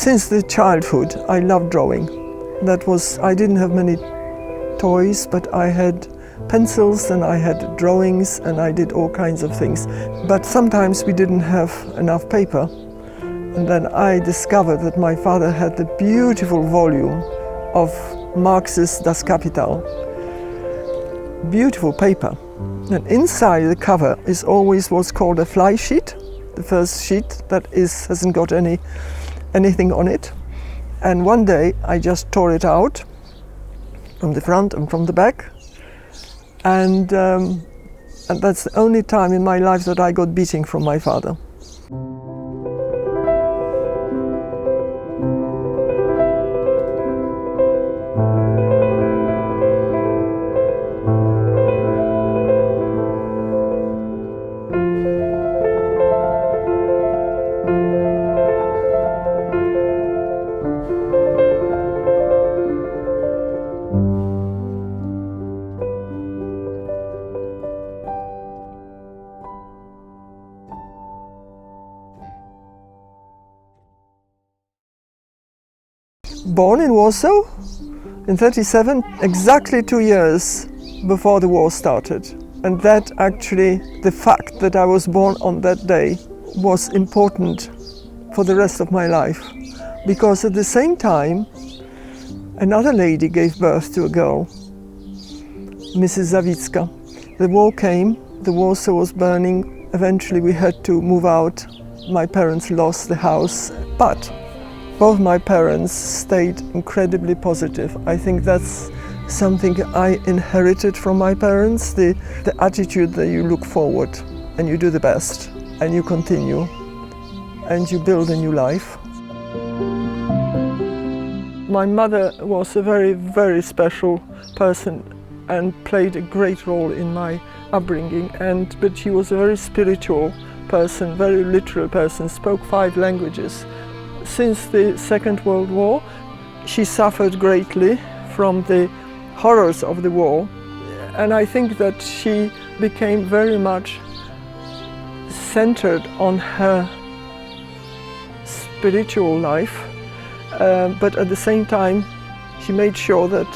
Since the childhood, I loved drawing. I didn't have many toys, but I had pencils and I had drawings and I did all kinds of things. But sometimes we didn't have enough paper. And then I discovered that my father had the beautiful volume of Marx's Das Kapital. Beautiful paper. And inside the cover is always what's called a fly sheet, the first sheet that hasn't got anything on it. And one day I just tore it out from the front and from the back. And that's the only time in my life that I got beating from my father. Born in Warsaw in 1937, exactly 2 years before the war started. And that actually, the fact that I was born on that day was important for the rest of my life. Because at the same time, another lady gave birth to a girl, Mrs. Zawicka. The war came, the Warsaw was burning. Eventually we had to move out. My parents lost the house, but both my parents stayed incredibly positive. I think that's something I inherited from my parents, the attitude that you look forward and you do the best and you continue and you build a new life. My mother was a very, very special person and played a great role in my upbringing, but she was a very spiritual person, very literal person, spoke 5 languages. Since the Second World War, she suffered greatly from the horrors of the war, and I think that she became very much centered on her spiritual life, but at the same time she made sure that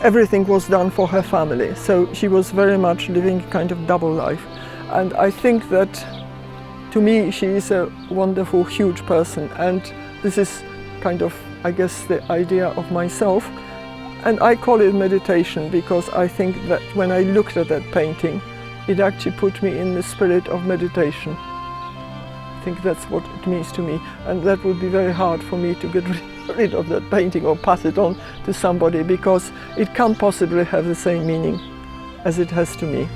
everything was done for her family. So she was very much living a kind of double life, and I think that to me, she is a wonderful, huge person, and this is kind of, I guess, the idea of myself. And I call it meditation because I think that when I looked at that painting, it actually put me in the spirit of meditation. I think that's what it means to me, and that would be very hard for me to get rid of that painting or pass it on to somebody, because it can't possibly have the same meaning as it has to me.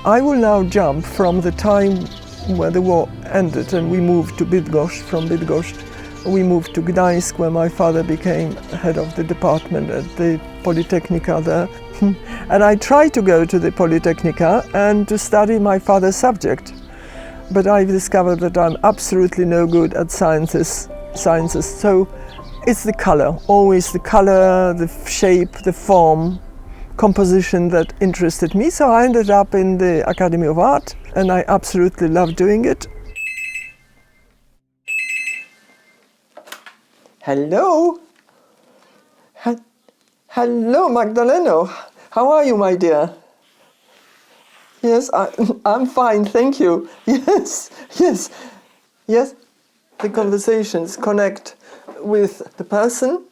I will now jump from the time where the war ended and we moved to Bydgoszcz. From Bydgoszcz we moved to Gdańsk, where my father became head of the department at the Polytechnica there. And I tried to go to the Polytechnica and to study my father's subject. But I've discovered that I'm absolutely no good at sciences. So it's the color, always the color, the shape, the form, composition that interested me. So I ended up in the Academy of Art, and I absolutely love doing it. Hello. Hello, Magdaleno. How are you, my dear? Yes, I'm fine, thank you. Yes. The conversations connect with the person,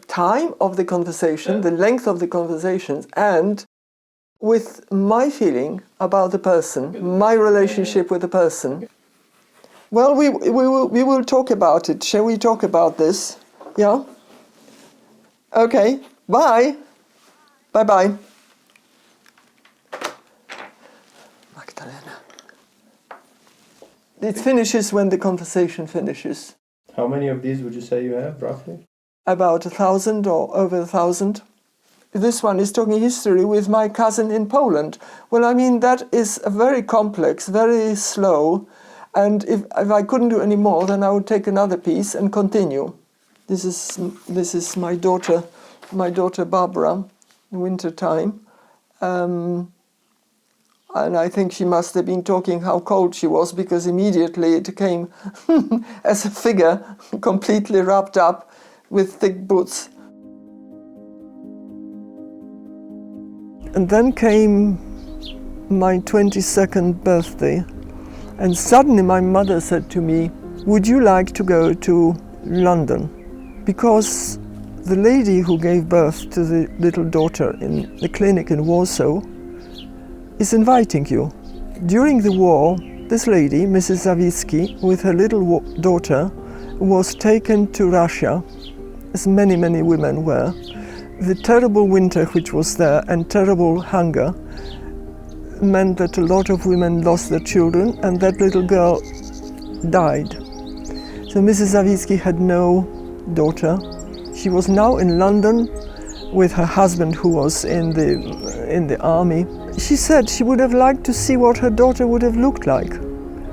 time of the conversation, the length of the conversations, and with my feeling about the person, my relationship with the person. Well, we will talk about it. Shall we talk about this? Yeah? Okay, bye. Bye-bye. Magdalena. It finishes when the conversation finishes. How many of these would you say you have, roughly? About 1,000 or over 1,000. This one is talking history with my cousin in Poland. Well, I mean, that is a very complex, very slow, and if I couldn't do any more, then I would take another piece and continue. This is my daughter Barbara, winter time. And I think she must have been talking how cold she was, because immediately it came as a figure completely wrapped up with thick boots. And then came my 22nd birthday, and suddenly my mother said to me, "Would you like to go to London? Because the lady who gave birth to the little daughter in the clinic in Warsaw is inviting you." During the war, this lady, Mrs. Zawicki, with her little daughter, was taken to Russia, as many, many women were. The terrible winter which was there and terrible hunger meant that a lot of women lost their children, and that little girl died. So Mrs. Zawicki had no daughter. She was now in London with her husband, who was in the army. She said she would have liked to see what her daughter would have looked like.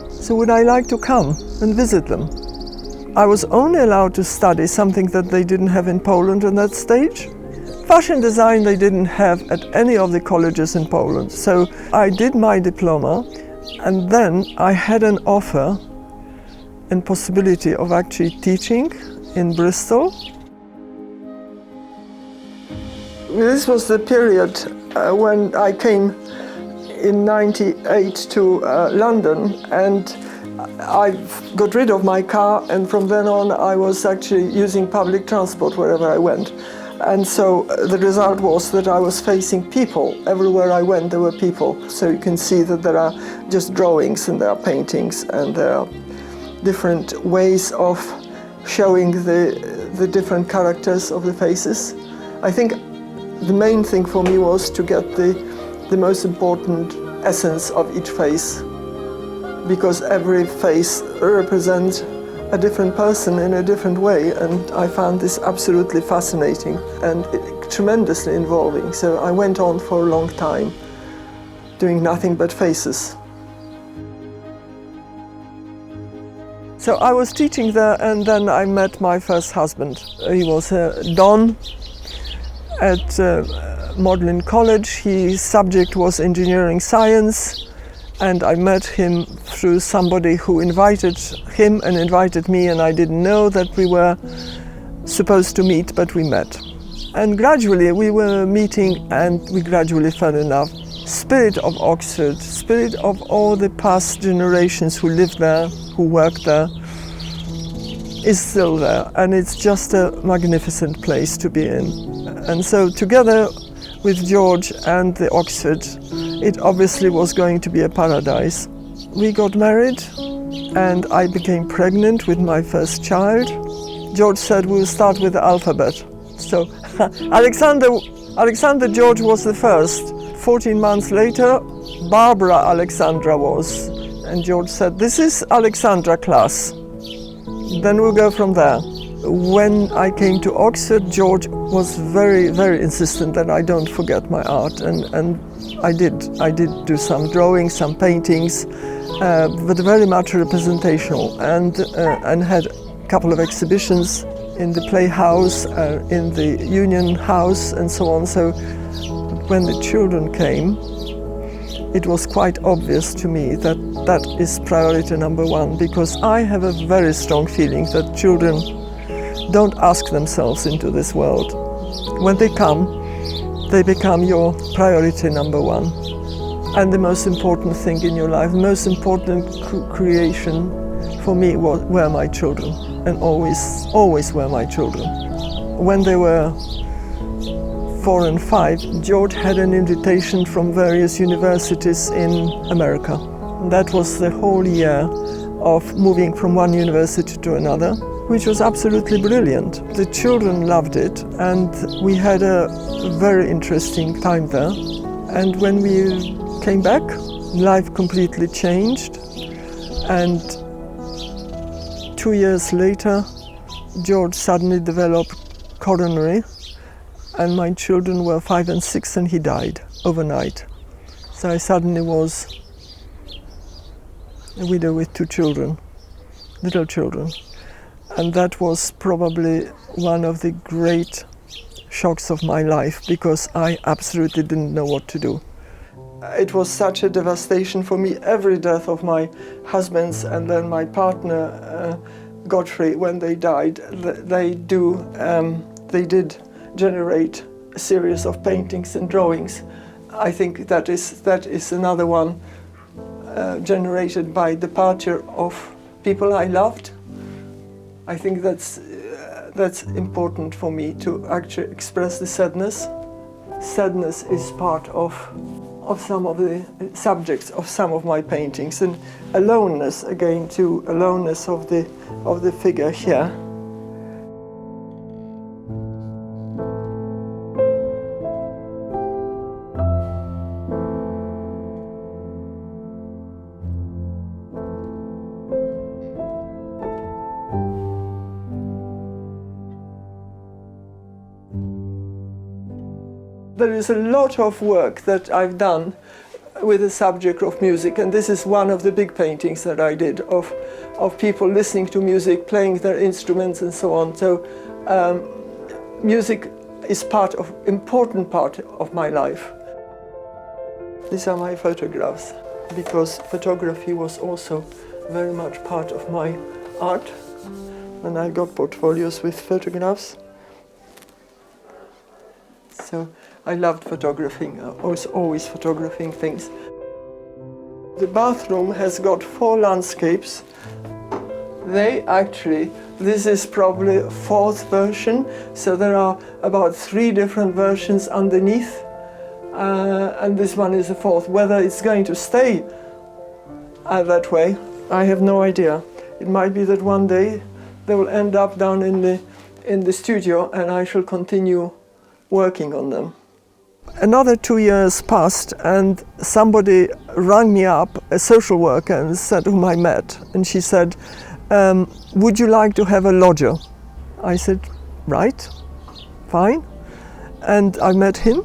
So would I like to come and visit them? I was only allowed to study something that they didn't have in Poland at that stage. Fashion design they didn't have at any of the colleges in Poland. So I did my diploma, and then I had an offer and possibility of actually teaching in Bristol. This was the period when I came in '98 to London, and I got rid of my car, and from then on I was actually using public transport wherever I went. And so the result was that I was facing people. Everywhere I went there were people. So you can see that there are just drawings and there are paintings and there are different ways of showing the different characters of the faces. I think the main thing for me was to get the most important essence of each face, because every face represents a different person in a different way, and I found this absolutely fascinating and tremendously involving. So I went on for a long time doing nothing but faces. So I was teaching there, and then I met my first husband. He was Don at Magdalen College. His subject was engineering science, and I met him through somebody who invited him and invited me, and I didn't know that we were supposed to meet, but we met. And gradually we were meeting, and we gradually fell in love. Spirit of Oxford, spirit of all the past generations who lived there, who worked there, is still there, and it's just a magnificent place to be in. And so together with George and the Oxford, it obviously was going to be a paradise. We got married, and I became pregnant with my first child. George said we'll start with the alphabet. So Alexander George was the first. 14 months later, Barbara Alexandra was. And George said, "This is Alexandra class. Then we'll go from there." When I came to Oxford, George was very, very insistent that I don't forget my art, and I did do some drawings, some paintings, but very much representational, and had a couple of exhibitions in the Playhouse, in the Union House, and so on. So when the children came, it was quite obvious to me that that is priority number one, because I have a very strong feeling that children don't ask themselves into this world. When they come, they become your priority number one. And the most important thing in your life, the most important creation for me were my children, and always were my children. When they were 4 and 5, George had an invitation from various universities in America. That was the whole year of moving from one university to another, which was absolutely brilliant. The children loved it, and we had a very interesting time there. And when we came back, life completely changed. And 2 years later, George suddenly developed coronary, and my children were 5 and 6, and he died overnight. So I suddenly was a widow with 2 children, little children. And that was probably one of the great shocks of my life, because I absolutely didn't know what to do. it was such a devastation for me. Every death of my husbands and then my partner Godfrey, when they died, they did generate a series of paintings and drawings. I think that is another one generated by departure of people I loved. I think that's important for me to actually express the sadness. Sadness is part of some of the subjects of some of my paintings, and aloneness, again, to aloneness of the figure here. There is a lot of work that I've done with the subject of music, and this is one of the big paintings that I did of people listening to music, playing their instruments and so on. So music is important part of my life. These are my photographs, because photography was also very much part of my art, and I got portfolios with photographs. So I loved photographing. I was always photographing things. The bathroom has got 4 landscapes. This is probably a 4th version, so there are about 3 different versions underneath, and this one is the 4th. Whether it's going to stay that way, I have no idea. It might be that one day they will end up down in the studio, and I shall continue working on them. Another 2 years passed, and somebody rang me up, a social worker, and said, whom I met, and she said, would you like to have a lodger? I said, right, fine. And I met him.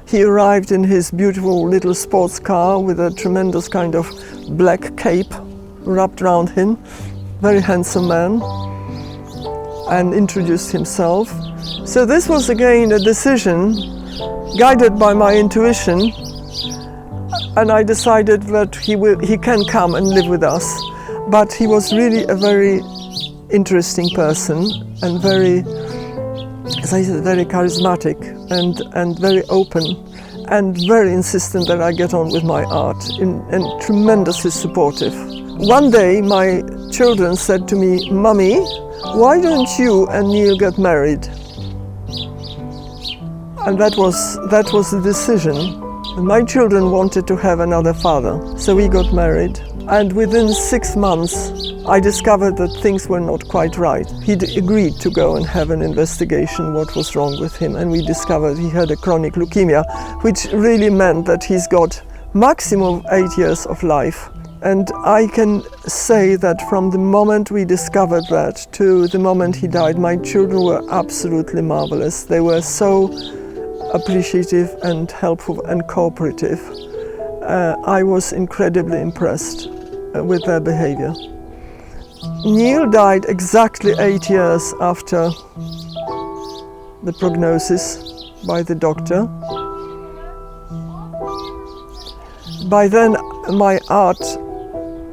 He arrived in his beautiful little sports car with a tremendous kind of black cape wrapped around him, very handsome man, and introduced himself. So this was again a decision guided by my intuition, and I decided that he can come and live with us. But he was really a very interesting person, and very, as I said, very charismatic and very open, and very insistent that I get on with my art, and tremendously supportive. One day my children said to me, "Mummy, why don't you and Neil get married?" And that was the decision. My children wanted to have another father, so we got married. And within 6 months, I discovered that things were not quite right. He'd agreed to go and have an investigation what was wrong with him, and we discovered he had a chronic leukemia, which really meant that he's got maximum 8 years of life. And I can say that from the moment we discovered that to the moment he died, my children were absolutely marvelous. They were so appreciative and helpful and cooperative. I was incredibly impressed with their behavior. Neil died exactly 8 years after the prognosis by the doctor. By then my art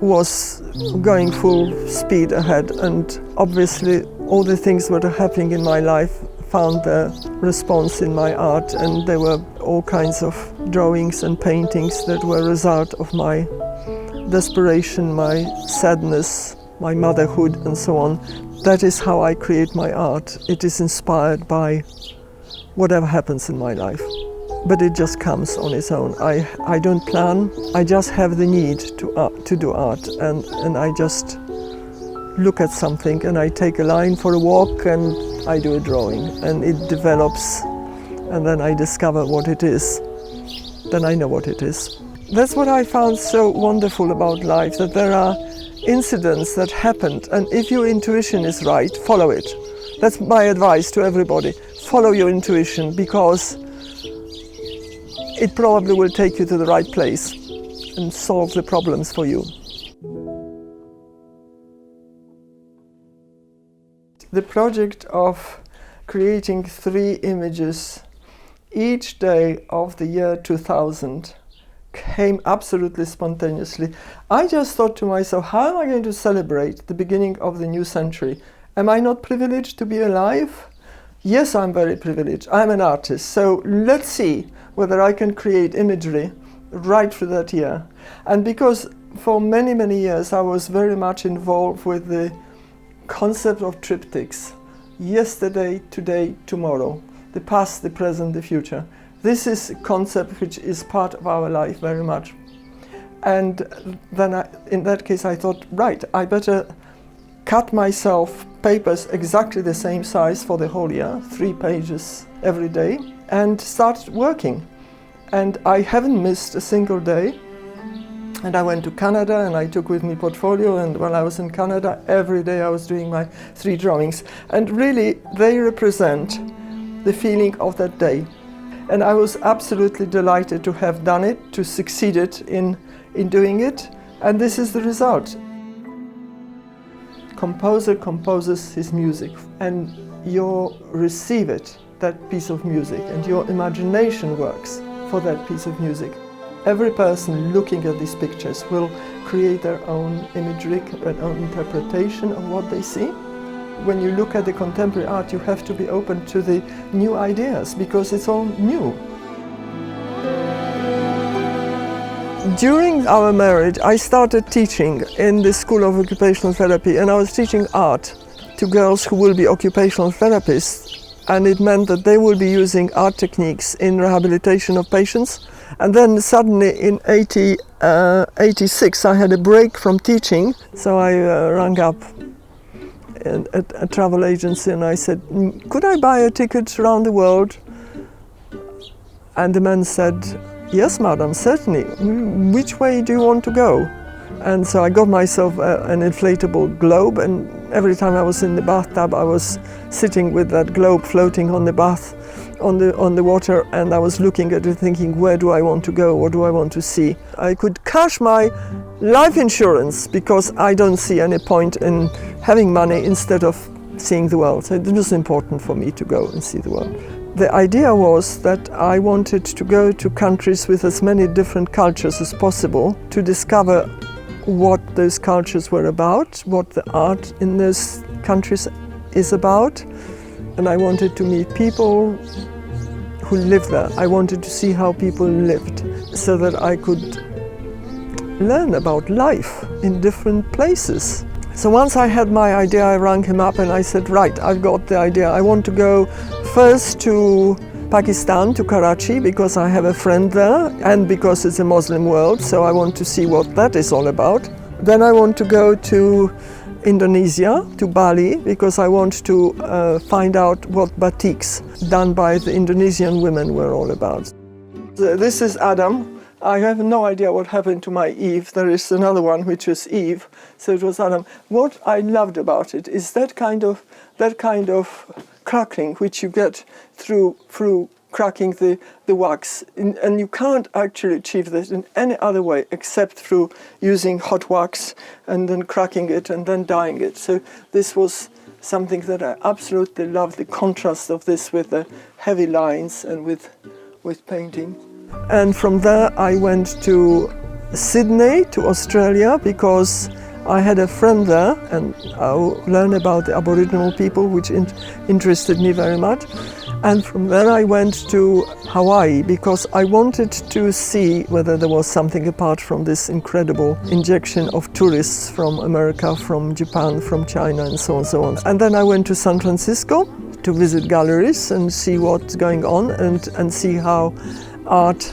was going full speed ahead, and obviously all the things that were happening in my life found their response in my art, and there were all kinds of drawings and paintings that were a result of my desperation, my sadness, my motherhood, and so on. That is how I create my art. It is inspired by whatever happens in my life, but it just comes on its own. I don't plan, I just have the need to do art, and I just look at something and I take a line for a walk and I do a drawing, and it develops, and then I discover what it is. Then I know what it is. That's what I found so wonderful about life, that there are incidents that happened, and if your intuition is right, follow it. That's my advice to everybody. Follow your intuition, because it probably will take you to the right place and solve the problems for you. The project of creating 3 images each day of the year 2000 came absolutely spontaneously. I just thought to myself, how am I going to celebrate the beginning of the new century? Am I not privileged to be alive? Yes, I'm very privileged. I'm an artist. So let's see whether I can create imagery right through that year. And because for many, many years I was very much involved with the concept of triptychs. Yesterday, today, tomorrow. The past, the present, the future. This is a concept which is part of our life very much. And then in that case I thought, right, I better cut myself papers exactly the same size for the whole year, 3 pages every day, and start working. And I haven't missed a single day. And I went to Canada and I took with me portfolio, and while I was in Canada, every day I was doing my 3 drawings. And really, they represent the feeling of that day. And I was absolutely delighted to have done it, to succeeded in doing it, and this is the result. Composer composes his music, and you receive it, that piece of music, and your imagination works for that piece of music. Every person looking at these pictures will create their own imagery, their own interpretation of what they see. When you look at the contemporary art, you have to be open to the new ideas, because it's all new. During our marriage, I started teaching in the School of Occupational Therapy, and I was teaching art to girls who will be occupational therapists, and it meant that they will be using art techniques in rehabilitation of patients. And then suddenly in 86 I had a break from teaching, so I rang up at a travel agency and I said, could I buy a ticket around the world? And the man said, yes, madam, certainly. Which way do you want to go? And so I got myself an inflatable globe, and every time I was in the bathtub I was sitting with that globe floating on the bath, on the water, and I was looking at it thinking, where do I want to go, what do I want to see? I could cash my life insurance because I don't see any point in having money instead of seeing the world. So it was important for me to go and see the world. The idea was that I wanted to go to countries with as many different cultures as possible to discover what those cultures were about, what the art in those countries is about. And I wanted to meet people who lived there. I wanted to see how people lived so that I could learn about life in different places. So once I had my idea, I rang him up and I said, right, I've got the idea. I want to go first to Pakistan, to Karachi, because I have a friend there and because it's a Muslim world, so I want to see what that is all about. Then I want to go to Indonesia, to Bali, because I want to find out what batiks done by the Indonesian women were all about. This is Adam. I have no idea what happened to my Eve. There is another one which is Eve, so it was Adam. What I loved about it is that kind of crackling which you get through cracking the wax, and you can't actually achieve this in any other way except through using hot wax and then cracking it and then dyeing it. So this was something that I absolutely loved, the contrast of this with the heavy lines and with painting. And from there I went to Sydney, to Australia, because I had a friend there and I learned about the Aboriginal people, which interested me very much. And from there I went to Hawaii because I wanted to see whether there was something apart from this incredible injection of tourists from America, from Japan, from China, and so on and so on. And then I went to San Francisco to visit galleries and see what's going on and see how art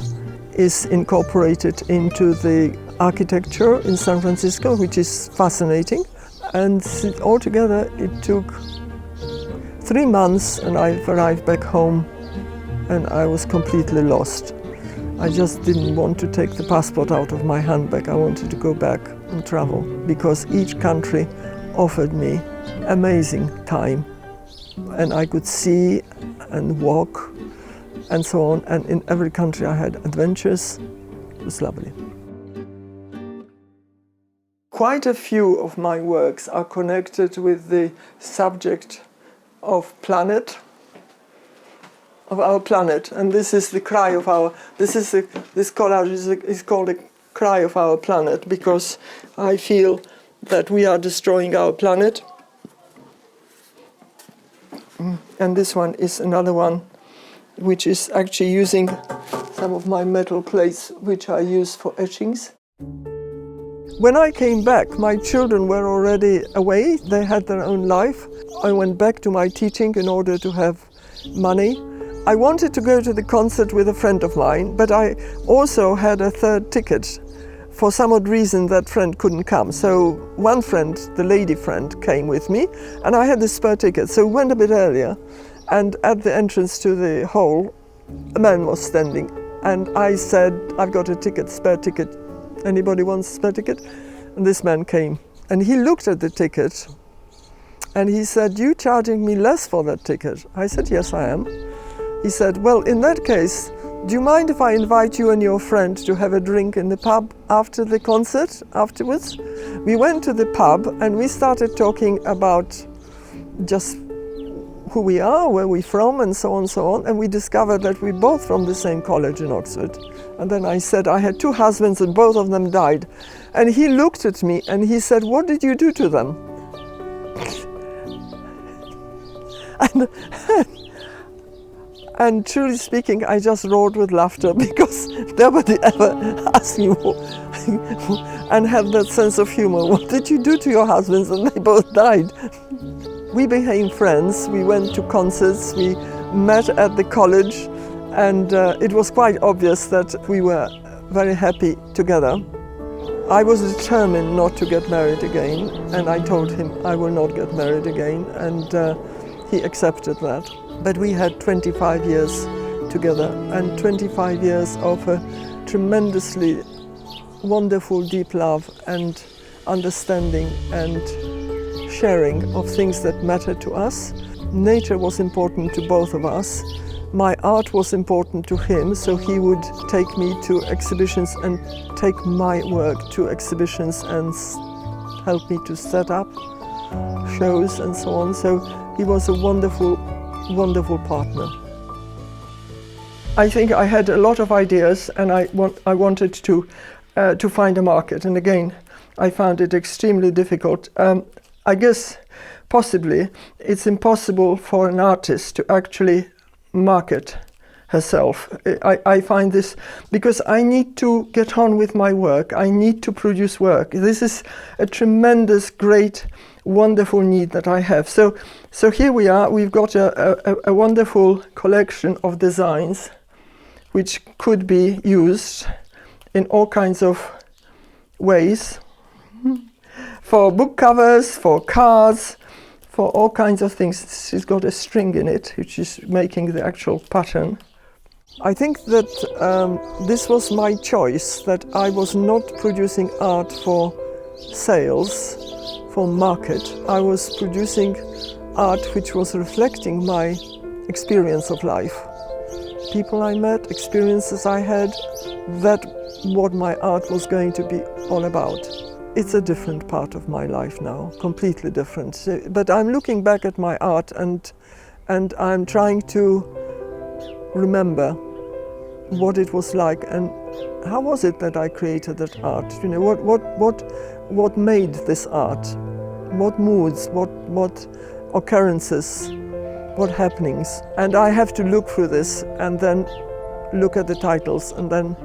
is incorporated into the architecture in San Francisco, which is fascinating. And altogether it took 3 months and I arrived back home and I was completely lost. I just didn't want to take the passport out of my handbag. I wanted to go back and travel because each country offered me amazing time and I could see and walk and so on, and in every country I had adventures. It was lovely. Quite a few of my works are connected with the subject of planet of our planet, and this is the cry of our. This collage is called a cry of our planet, because I feel that we are destroying our planet. And this one is another one, which is actually using some of my metal plates, which I use for etchings. When I came back, my children were already away. They had their own life. I went back to my teaching in order to have money. I wanted to go to the concert with a friend of mine, but I also had a third ticket. For some odd reason, that friend couldn't come. So one friend, the lady friend, came with me, and I had the spare ticket. So we went a bit earlier, and at the entrance to the hall, a man was standing. And I said, I've got a ticket, spare ticket. Anybody wants a spare ticket? And this man came, and he looked at the ticket, and he said, you charging me less for that ticket? I said, yes, I am. He said, well, in that case, do you mind if I invite you and your friend to have a drink in the pub after the concert, afterwards? We went to the pub and we started talking about just who we are, where we're from, and so on and so on. And we discovered that we're both from the same college in Oxford. And then I said, I had 2 husbands and both of them died. And he looked at me and he said, what did you do to them? And truly speaking, I just roared with laughter, because nobody ever asked me and had that sense of humor. What did you do to your husbands? And they both died. We became friends. We went to concerts. We met at the college, and it was quite obvious that we were very happy together. I was determined not to get married again, and I told him I will not get married again, and he accepted that. But we had 25 years together, and 25 years of a tremendously wonderful, deep love and understanding and sharing of things that matter to us. Nature was important to both of us. My art was important to him, so he would take me to exhibitions and take my work to exhibitions and help me to set up shows and so on. So he was a wonderful partner. I think I had a lot of ideas, and I wanted to find a market. And again, I found it extremely difficult. I guess possibly it's impossible for an artist to actually market herself. I find this because I need to get on with my work. I need to produce work. This is a tremendous, great, wonderful need that I have. So here we are. We've got a wonderful collection of designs which could be used in all kinds of ways, for book covers, for cards, for all kinds of things. She's got a string in it, which is making the actual pattern. I think that this was my choice, that I was not producing art for sales, for market. I was producing art which was reflecting my experience of life. People I met, experiences I had, that what my art was going to be all about. It's a different part of my life now, completely different. But I'm looking back at my art and I'm trying to remember what it was like and how was it that I created that art. You know, what made this art? What moods, what occurrences, what happenings? And I have to look through this and then look at the titles, and then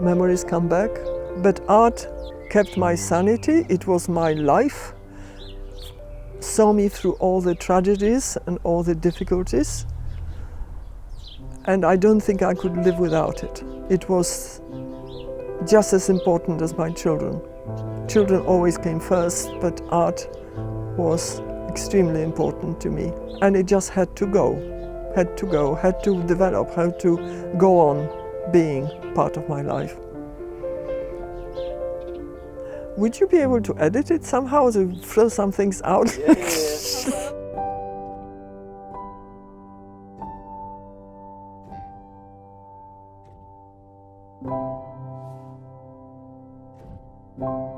memories come back. But art kept my sanity. It was my life, saw me through all the tragedies and all the difficulties, and I don't think I could live without it. It was just as important as my children. Children always came first, but art was extremely important to me, and it just had to go, had to develop, had to go on being part of my life. Would you be able to edit it somehow to throw some things out? Yeah.